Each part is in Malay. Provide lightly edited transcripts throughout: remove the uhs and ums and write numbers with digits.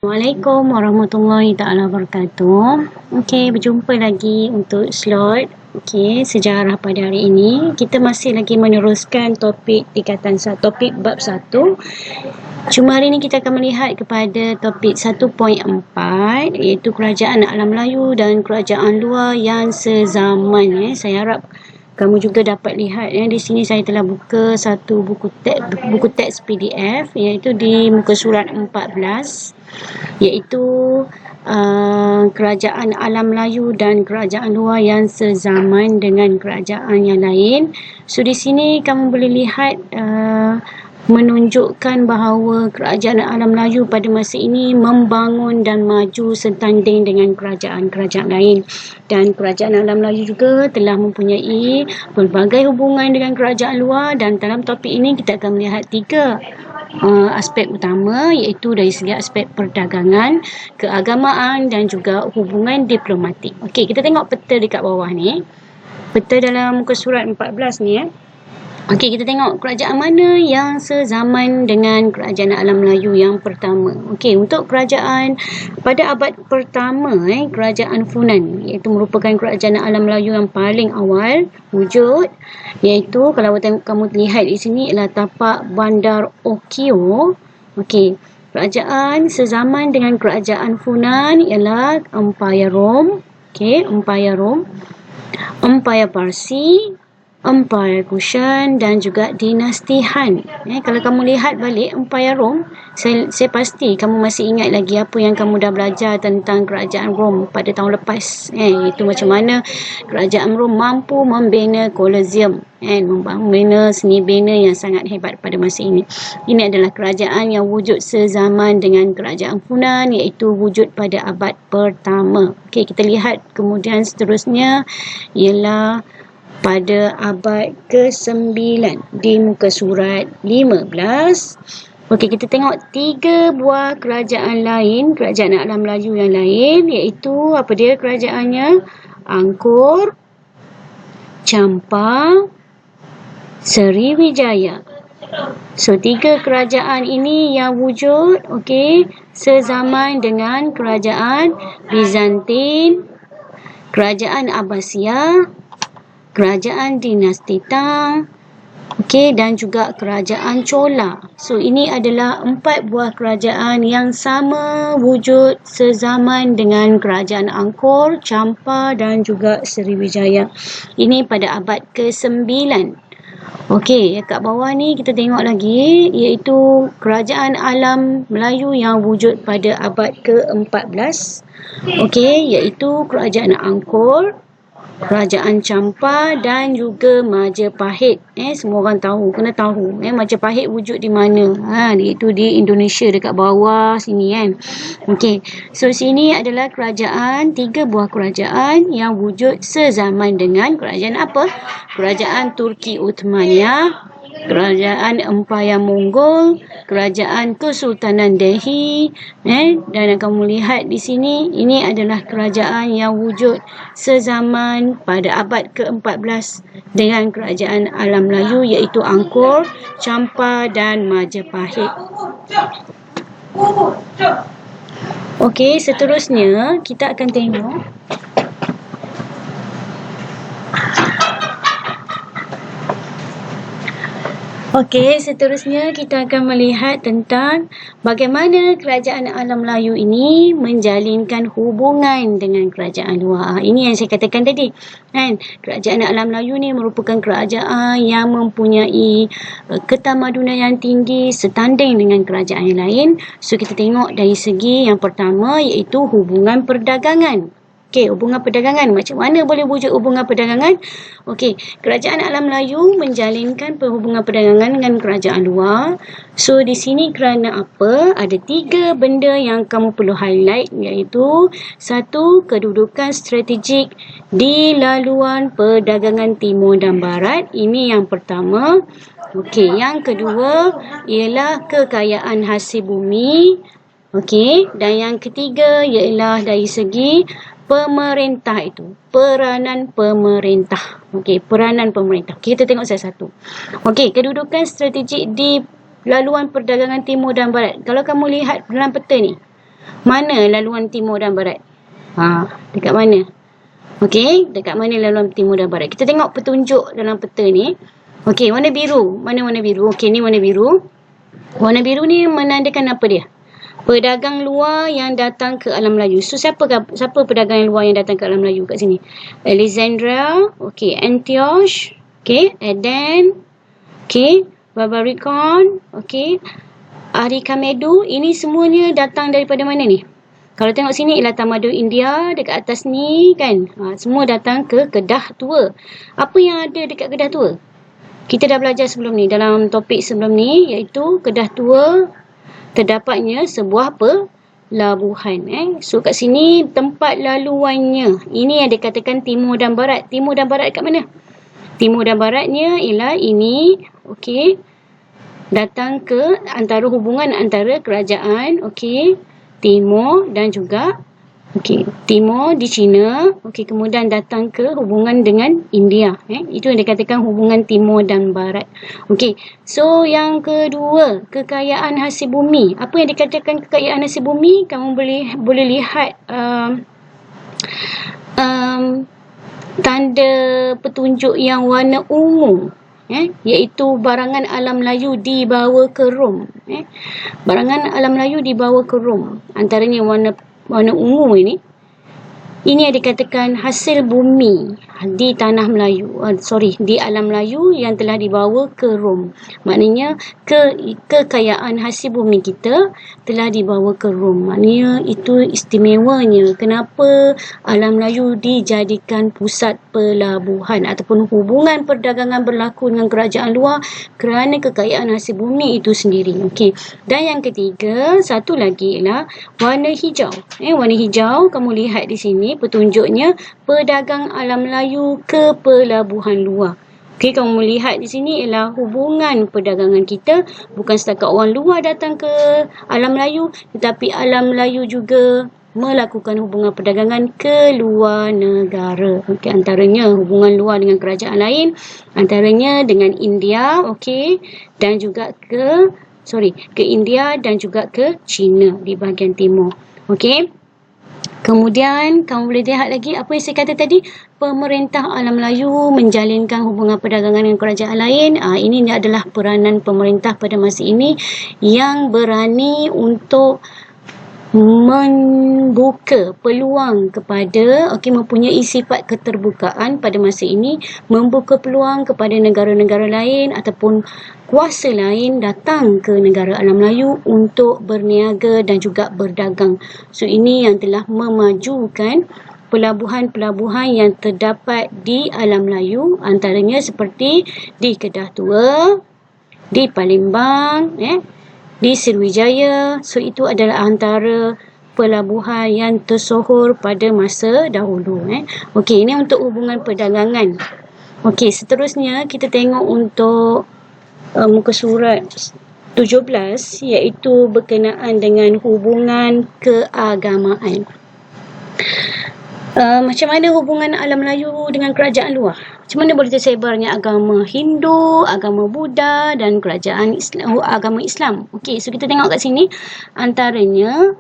Assalamualaikum warahmatullahi taala wabarakatuh. Okey, berjumpa lagi untuk slot sejarah pada hari ini. Kita masih lagi meneruskan topik tingkatan topik bab 1. Cuma hari ini kita akan melihat kepada topik 1.4 iaitu kerajaan alam Melayu dan kerajaan luar yang sezaman. Saya harap kamu juga dapat lihat di sini saya telah buka satu buku teks PDF iaitu di muka surat 14 iaitu kerajaan alam Melayu dan kerajaan luar yang sezaman dengan kerajaan yang lain. So di sini kamu boleh lihat menunjukkan bahawa kerajaan alam Melayu pada masa ini membangun dan maju setanding dengan kerajaan-kerajaan lain, dan kerajaan alam Melayu juga telah mempunyai pelbagai hubungan dengan kerajaan luar. Dan dalam topik ini kita akan melihat 3 aspek utama, iaitu dari segi aspek perdagangan, keagamaan dan juga hubungan diplomatik. Okey, kita tengok peta dekat bawah ni. Peta dalam muka surat 14 ni Okey, kita tengok kerajaan mana yang sezaman dengan kerajaan alam Melayu yang pertama. Okey, untuk kerajaan pada abad pertama, kerajaan Funan, iaitu merupakan kerajaan alam Melayu yang paling awal wujud, iaitu kalau kamu lihat di sini ialah tapak Bandar Okio. Okey, kerajaan sezaman dengan kerajaan Funan ialah Empire Rome, Empire Rome, Empire Parsi, Empire Kushan dan juga dinasti Han. Kalau kamu lihat balik Empire Rome, saya pasti kamu masih ingat lagi apa yang kamu dah belajar tentang kerajaan Rome pada tahun lepas. Itu macam mana kerajaan Rome mampu membina Colosseum, membina seni bina yang sangat hebat pada masa ini. Ini adalah kerajaan yang wujud sezaman dengan kerajaan Funan, iaitu wujud pada abad pertama. Okey, kita lihat kemudian seterusnya ialah pada abad ke-9 di muka surat 15. Okey, kita tengok 3 buah kerajaan lain, kerajaan alam Melayu yang lain, iaitu apa dia kerajaannya? Angkor, Champa, Sriwijaya. So 3 kerajaan ini yang wujud sezaman dengan kerajaan Bizantin, kerajaan Abbasiyah, kerajaan dinasti Tang, dan juga kerajaan Chola. So ini adalah 4 buah kerajaan yang sama wujud sezaman dengan kerajaan Angkor, Champa dan juga Sriwijaya. Ini pada abad ke-9. Okey, kat bawah ni kita tengok lagi, iaitu kerajaan alam Melayu yang wujud pada abad ke-14. Iaitu kerajaan Angkor, kerajaan Champa dan juga Majapahit. Semua orang tahu, kena tahu Majapahit wujud di mana. Iaitu di Indonesia dekat bawah sini Okey. So sini adalah kerajaan, 3 buah kerajaan yang wujud sezaman dengan kerajaan apa? Kerajaan Turki Uthmaniyah, kerajaan Empire Mongol, kerajaan Kesultanan Delhi, dan kamu lihat di sini ini adalah kerajaan yang wujud sezaman pada abad ke-14 dengan kerajaan alam Melayu, iaitu Angkor, Champa dan Majapahit. Okey, seterusnya kita akan tengok seterusnya kita akan melihat tentang bagaimana kerajaan alam Melayu ini menjalinkan hubungan dengan kerajaan luar. Ini yang saya katakan tadi. Kerajaan alam Melayu ni merupakan kerajaan yang mempunyai ketamadunan yang tinggi setanding dengan kerajaan yang lain. So kita tengok dari segi yang pertama, iaitu hubungan perdagangan. Hubungan perdagangan. Macam mana boleh wujud hubungan perdagangan? Kerajaan alam Melayu menjalinkan hubungan perdagangan dengan kerajaan luar. So di sini kerana apa? Ada 3 benda yang kamu perlu highlight, iaitu 1, kedudukan strategik di laluan perdagangan timur dan barat. Ini yang pertama. Yang kedua ialah kekayaan hasil bumi. Dan yang ketiga ialah dari segi pemerintah, itu peranan pemerintah. Peranan pemerintah. Kita tengok satu-satu. Kedudukan strategik di laluan perdagangan timur dan barat. Kalau kamu lihat dalam peta ni, Mana laluan timur dan barat? Dekat mana? Okey, dekat mana laluan timur dan barat? Kita tengok petunjuk dalam peta ni. Okey, warna biru. Mana warna biru? Okey, ni warna biru. Warna biru ni menandakan apa dia? Pedagang luar yang datang ke alam Melayu. So, siapa pedagang luar yang datang ke alam Melayu kat sini? Alexandria, okey, Antioch, okey, Aden, okey, Barbaricon, okey, Arikamedu. Ini semuanya datang daripada mana ni? Kalau tengok sini ialah tamadun India dekat atas ni kan. Semua datang ke Kedah Tua. Apa yang ada dekat Kedah Tua? Kita dah belajar sebelum ni dalam topik sebelum ni, iaitu Kedah Tua terdapatnya sebuah pelabuhan. So kat sini tempat laluannya. Ini yang dikatakan timur dan barat. Timur dan barat kat mana? Timur dan baratnya ialah ini. Okey. Datang ke antara hubungan antara kerajaan, okey, Timur dan juga Timur di China, kemudian datang ke hubungan dengan India. Itu yang dikatakan hubungan timur dan barat. So yang kedua, kekayaan hasil bumi. Apa yang dikatakan kekayaan hasil bumi? Kamu boleh lihat tanda petunjuk yang warna ungu. Iaitu barangan alam Melayu dibawa ke Rom. Barangan alam Melayu dibawa ke Rom. Antaranya warna ungu ini. Ini yang dikatakan hasil bumi di tanah Melayu. Di alam Melayu yang telah dibawa ke Rom. Maknanya kekayaan hasil bumi kita telah dibawa ke Rom. Maknanya itu istimewanya. Kenapa alam Melayu dijadikan pusat pelabuhan ataupun hubungan perdagangan berlaku dengan kerajaan luar kerana kekayaan hasil bumi itu sendiri. Dan yang ketiga, satu lagi ialah warna hijau. Warna hijau kamu lihat di sini petunjuknya pedagang alam Melayu ke pelabuhan luar. Kamu melihat di sini ialah hubungan perdagangan kita bukan setakat orang luar datang ke alam Melayu, tetapi alam Melayu juga melakukan hubungan perdagangan ke luar negara. Antaranya hubungan luar dengan kerajaan lain, antaranya dengan India, dan juga ke India dan juga ke China di bahagian timur. Kemudian kamu boleh lihat lagi apa yang saya kata tadi, pemerintah alam Melayu menjalinkan hubungan perdagangan dengan kerajaan lain. Ini adalah peranan pemerintah pada masa ini yang berani untuk membuka peluang kepada mempunyai sifat keterbukaan pada masa ini, membuka peluang kepada negara-negara lain ataupun kuasa lain datang ke negara alam Melayu untuk berniaga dan juga berdagang. So ini yang telah memajukan pelabuhan-pelabuhan yang terdapat di alam Melayu, antaranya seperti di Kedah Tua, di Palembang, di Sriwijaya. So itu adalah antara pelabuhan yang tersohor pada masa dahulu. Ini untuk hubungan perdagangan. Seterusnya kita tengok untuk muka surat 17, iaitu berkenaan dengan hubungan keagamaan. Macam mana hubungan alam Melayu dengan kerajaan luar? Macam mana boleh tersebarnya agama Hindu, agama Buddha dan kerajaan Islam, agama Islam? So kita tengok kat sini antaranya,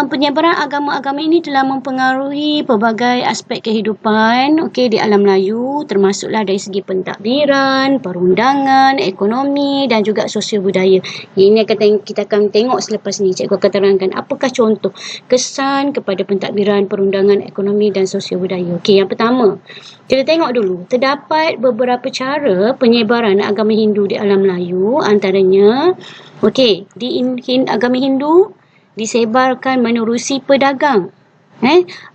penyebaran agama-agama ini telah mempengaruhi pelbagai aspek kehidupan di alam Melayu, termasuklah dari segi pentadbiran, perundangan, ekonomi dan juga sosial budaya. Ini kita akan tengok selepas ini. Cikgu akan terangkan apakah contoh kesan kepada pentadbiran, perundangan, ekonomi dan sosial budaya. Yang pertama, kita tengok dulu, terdapat beberapa cara penyebaran agama Hindu di alam Melayu. Antaranya, di agama Hindu disebarkan menerusi pedagang.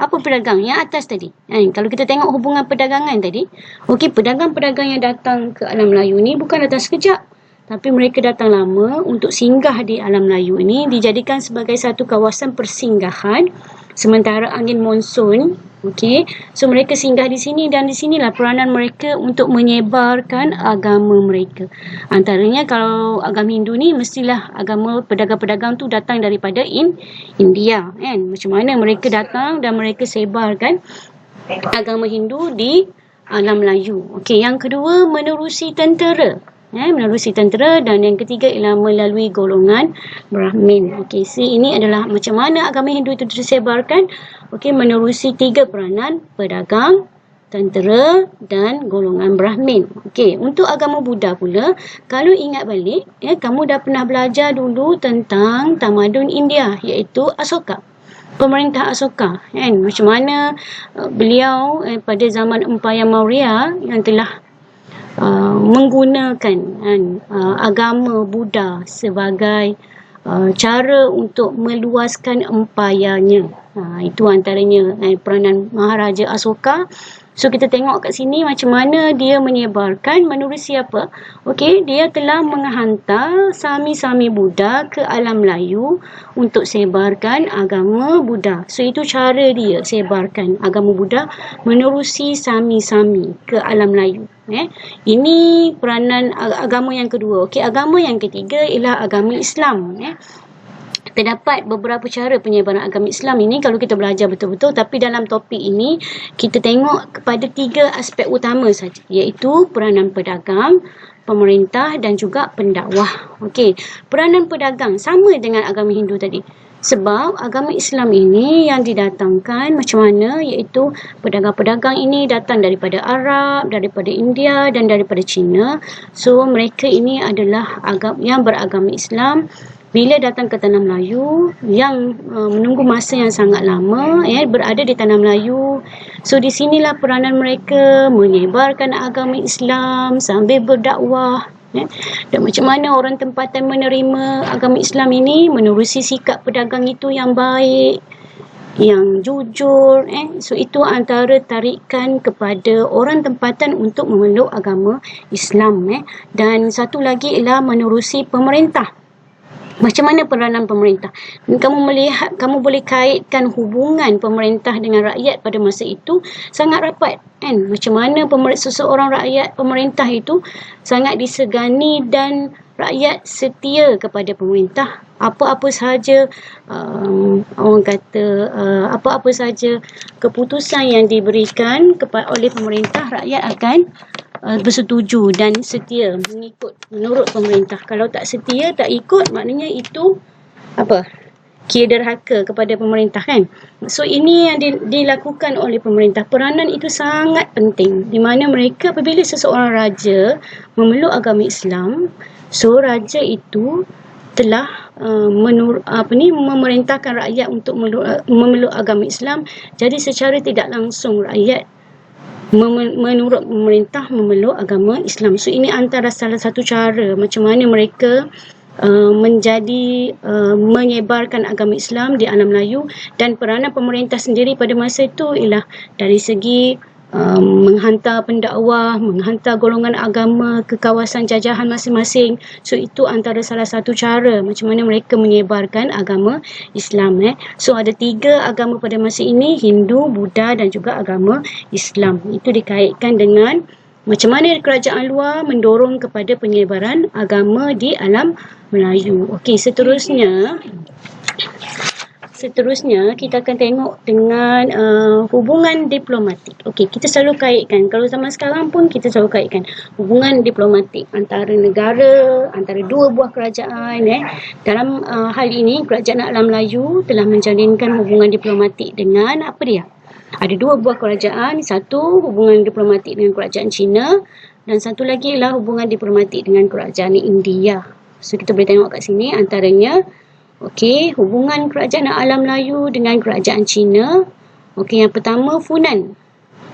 Apa pedagang? Yang atas tadi. Kalau kita tengok hubungan perdagangan tadi, pedagang-pedagang yang datang ke alam Melayu ni bukan datang sekejap, tapi mereka datang lama untuk singgah di alam Melayu ini, dijadikan sebagai satu kawasan persinggahan sementara angin monsun. So mereka singgah di sini dan di sinilah peranan mereka untuk menyebarkan agama mereka. Antaranya kalau agama Hindu ni mestilah agama pedagang-pedagang tu datang daripada India, Macam mana mereka datang dan mereka sebarkan agama Hindu di alam Melayu. Yang kedua, menerusi tentera. menerusi tentera, dan yang ketiga ialah melalui golongan Brahmin. Okey, ini adalah macam mana agama Hindu itu disebarkan. Okey, menerusi 3 peranan: pedagang, tentera dan golongan Brahmin. Okey, untuk agama Buddha pula, kalau ingat balik, kamu dah pernah belajar dulu tentang tamadun India, iaitu Asoka. Pemerintah Asoka, kan? Macam mana beliau pada zaman Empayar Maurya yang telah menggunakan agama Buddha sebagai cara untuk meluaskan empayarnya. Itu antaranya peranan Maharaja Asoka. So kita tengok kat sini macam mana dia menyebarkan menerusi apa? Okey, dia telah menghantar sami-sami Buddha ke alam Melayu untuk sebarkan agama Buddha. So itu cara dia sebarkan agama Buddha menerusi sami-sami ke alam Melayu. Ini peranan agama yang kedua. Okey, agama yang ketiga ialah agama Islam. Terdapat beberapa cara penyebaran agama Islam ini kalau kita belajar betul-betul, tapi dalam topik ini kita tengok kepada 3 aspek utama saja, iaitu peranan pedagang, pemerintah dan juga pendakwah. Okey, peranan pedagang sama dengan agama Hindu tadi. Sebab agama Islam ini yang didatangkan macam mana, iaitu pedagang-pedagang ini datang daripada Arab, daripada India dan daripada China. So mereka ini adalah yang beragama Islam. Bila datang ke Tanah Melayu yang menunggu masa yang sangat lama berada di Tanah Melayu. So di sinilah peranan mereka menyebarkan agama Islam sambil berdakwah. Dan macam mana orang tempatan menerima agama Islam ini menerusi sikap pedagang itu yang baik, yang jujur. So itu antara tarikan kepada orang tempatan untuk memeluk agama Islam. Dan satu lagi ialah menerusi pemerintah. Macam mana peranan pemerintah? Kamu boleh kaitkan hubungan pemerintah dengan rakyat pada masa itu sangat rapat, kan? Macam mana seseorang rakyat pemerintah itu sangat disegani dan rakyat setia kepada pemerintah. Apa-apa sahaja orang kata apa-apa sahaja keputusan yang diberikan oleh pemerintah, rakyat akan bersetuju dan setia mengikut menurut pemerintah. Kalau tak setia, tak ikut, maknanya itu apa? Kira derhaka kepada pemerintah, kan? So ini yang dilakukan oleh pemerintah. Peranan itu sangat penting, di mana mereka apabila seseorang raja memeluk agama Islam, so raja itu telah memerintahkan rakyat untuk memeluk agama Islam. Jadi secara tidak langsung rakyat menurut pemerintah memeluk agama Islam. So ini antara salah satu cara macam mana mereka menyebarkan agama Islam di alam Melayu. Dan peranan pemerintah sendiri pada masa itu ialah dari segi menghantar pendakwah, menghantar golongan agama ke kawasan jajahan masing-masing. So itu antara salah satu cara macam mana mereka menyebarkan agama Islam. So ada 3 agama pada masa ini, Hindu, Buddha dan juga agama Islam. Itu dikaitkan dengan macam mana kerajaan luar mendorong kepada penyebaran agama di alam Melayu. Okey, Seterusnya kita akan tengok dengan hubungan diplomatik. Okey, kita selalu kaitkan, kalau zaman sekarang pun kita selalu kaitkan hubungan diplomatik antara negara, antara 2 buah kerajaan. Dalam hal ini kerajaan alam Melayu telah menjalinkan hubungan diplomatik dengan apa dia? Ada 2 buah kerajaan, satu hubungan diplomatik dengan kerajaan China dan satu lagi ialah hubungan diplomatik dengan kerajaan India. So kita boleh tengok kat sini antaranya. Okey, hubungan kerajaan alam Melayu dengan kerajaan China. Okey, yang pertama Funan.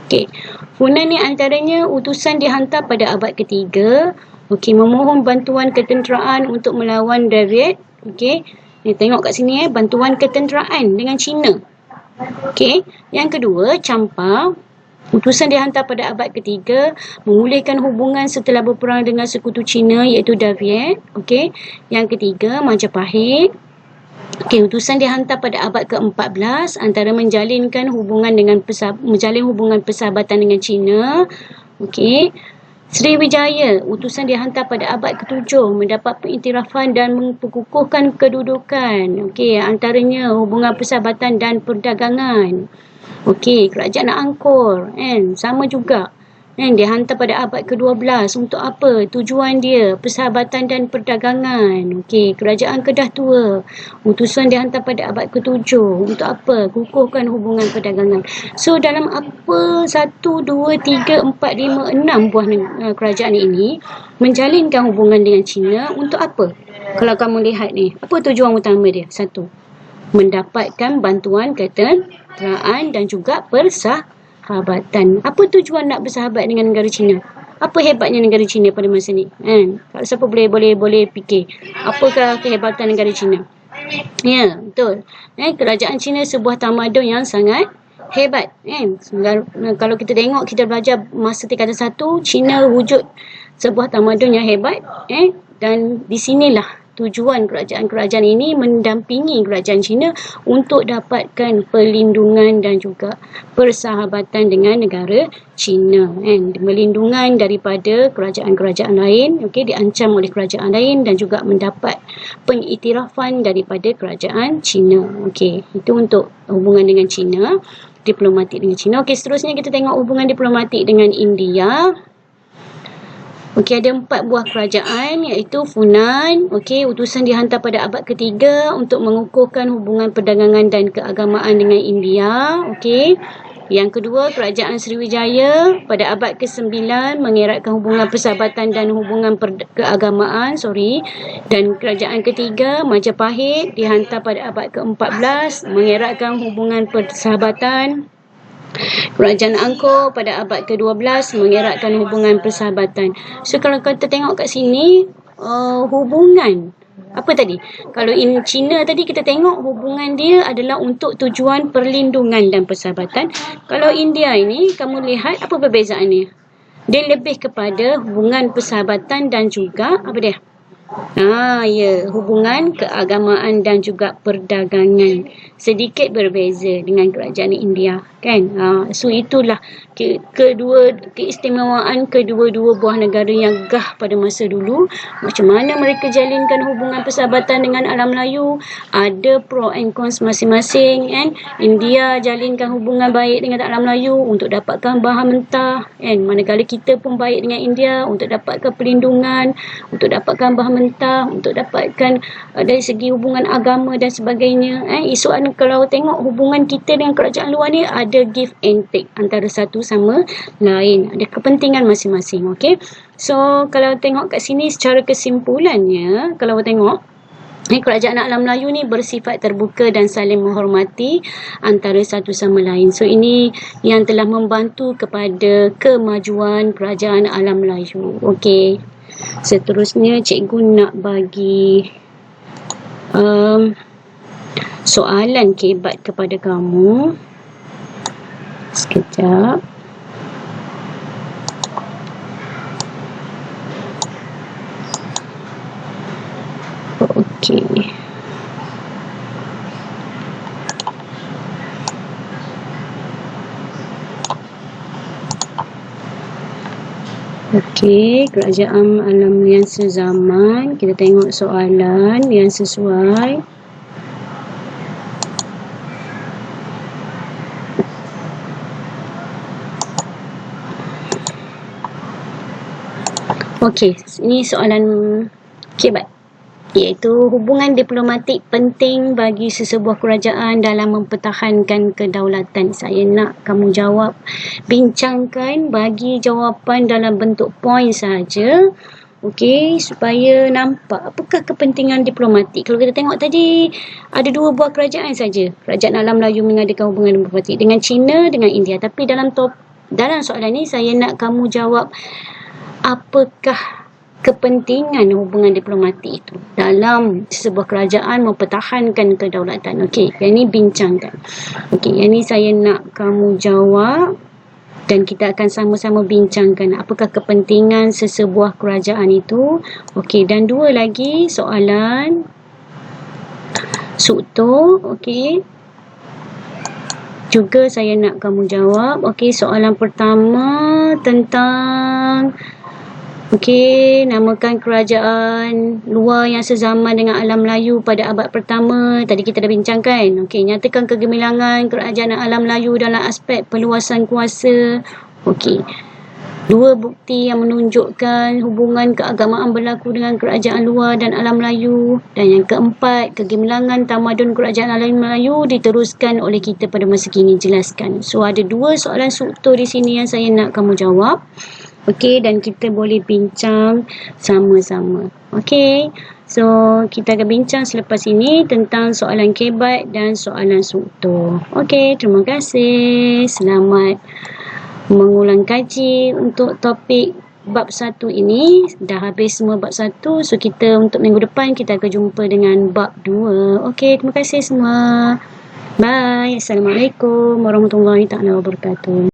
Okey, Funan ni antaranya utusan dihantar pada abad ketiga. Okey, memohon bantuan ketenteraan untuk melawan David. Okey, ni tengok kat sini bantuan ketenteraan dengan China. Okey, yang kedua Champa. Utusan dihantar pada abad ketiga memulihkan hubungan setelah berperang dengan sekutu China iaitu David. Okey, yang ketiga Majapahit. Okey, utusan dihantar pada abad ke-14 antara menjalin hubungan persahabatan dengan China. Okey, Sriwijaya, utusan dihantar pada abad ke-7 mendapat pengiktirafan dan memperkukuhkan kedudukan. Okey, antaranya hubungan persahabatan dan perdagangan. Okey, kerajaan Angkor sama juga. Dia hantar pada abad ke-12. Untuk apa? Tujuan dia persahabatan dan perdagangan. Okey, kerajaan Kedah tua. Utusan dihantar pada abad ke-7. Untuk apa? Kukuhkan hubungan perdagangan. So dalam apa 1, 2, 3, 4, 5, 6 buah kerajaan ini menjalinkan hubungan dengan China untuk apa? Kalau kamu lihat ni, apa tujuan utama dia? 1, mendapatkan bantuan ketenteraan dan juga persahabatan. Apa tujuan nak bersahabat dengan negara China? Apa hebatnya negara China pada masa ni? Kalau siapa boleh fikir, apakah kehebatan negara China? Ya, betul. Kerajaan China sebuah tamadun yang sangat hebat. Kalau kita tengok, kita belajar masa tingkatan 1, China wujud sebuah tamadun yang hebat. Dan di sinilah tujuan kerajaan-kerajaan ini mendampingi kerajaan China untuk dapatkan perlindungan dan juga persahabatan dengan negara China. Melindungan daripada kerajaan-kerajaan lain, diancam oleh kerajaan lain dan juga mendapat pengiktirafan daripada kerajaan China. Itu untuk hubungan dengan China, diplomatik dengan China. Seterusnya kita tengok hubungan diplomatik dengan India. Ada 4 buah kerajaan, iaitu Funan. Utusan dihantar pada abad ke-3 untuk mengukuhkan hubungan perdagangan dan keagamaan dengan India. Yang kedua, kerajaan Sriwijaya pada abad ke-9 mengeratkan hubungan persahabatan dan hubungan keagamaan. Dan kerajaan ketiga, Majapahit, dihantar pada abad ke-14 mengeratkan hubungan persahabatan. Kerajaan Angkor pada abad ke-12 mengeratkan hubungan persahabatan. So kalau kita tengok kat sini, hubungan apa tadi? Kalau China tadi kita tengok hubungan dia adalah untuk tujuan perlindungan dan persahabatan. Kalau India ini, kamu lihat apa perbezaannya? Dia lebih kepada hubungan persahabatan dan juga apa dia? Hubungan keagamaan dan juga perdagangan. Sedikit berbeza dengan kerajaan India, kan? So itulah keistimewaan kedua-dua buah negara yang gah pada masa dulu. Macam mana mereka jalinkan hubungan persahabatan dengan alam Melayu, ada pro and cons masing-masing, kan? India jalinkan hubungan baik dengan alam Melayu untuk dapatkan bahan mentah, kan? Manakala kita pun baik dengan India untuk dapatkan perlindungan, untuk dapatkan bahan mentah, untuk dapatkan dari segi hubungan agama dan sebagainya. Isu kalau tengok hubungan kita dengan kerajaan luar ni, ada give and take antara satu sama lain, ada kepentingan masing-masing. So kalau tengok kat sini secara kesimpulannya, kalau tengok kerajaan alam Melayu ni bersifat terbuka dan saling menghormati antara satu sama lain. So ini yang telah membantu kepada kemajuan kerajaan alam Melayu. Seterusnya cikgu nak bagi soalan kebat kepada kamu. Sekejap. Kerajaan alam yang sezaman. Kita tengok soalan yang sesuai. Ini soalan kebat, iaitu hubungan diplomatik penting bagi sesebuah kerajaan dalam mempertahankan kedaulatan. Saya nak kamu jawab, bincangkan, bagi jawapan dalam bentuk poin sahaja. Supaya nampak apakah kepentingan diplomatik. Kalau kita tengok tadi, ada 2 buah kerajaan saja. Kerajaan alam Melayu mengadakan hubungan diplomatik dengan China, dengan India. Tapi dalam soalan ni, saya nak kamu jawab apakah kepentingan hubungan diplomatik itu dalam sebuah kerajaan mempertahankan kedaulatan. Yang ni bincangkan. Yang ni saya nak kamu jawab dan kita akan sama-sama bincangkan apakah kepentingan sesebuah kerajaan itu. Dan 2 lagi soalan sukto. Juga saya nak kamu jawab. Soalan pertama tentang namakan kerajaan luar yang sezaman dengan alam Melayu pada abad pertama. Tadi kita dah bincangkan. Nyatakan kegemilangan kerajaan alam Melayu dalam aspek perluasan kuasa. Dua bukti yang menunjukkan hubungan keagamaan berlaku dengan kerajaan luar dan alam Melayu. Dan yang keempat, kegemilangan tamadun kerajaan alam Melayu diteruskan oleh kita pada masa kini. Jelaskan. So, ada dua soalan struktur di sini yang saya nak kamu jawab. Okey, dan kita boleh bincang sama-sama. Okey, so kita akan bincang selepas ini tentang soalan kebat dan soalan struktur. Okey, terima kasih. Selamat mengulang kaji untuk topik bab 1 ini. Dah habis semua bab 1. So, kita untuk minggu depan kita akan jumpa dengan bab 2. Okey, terima kasih semua. Bye. Assalamualaikum warahmatullahi wabarakatuh.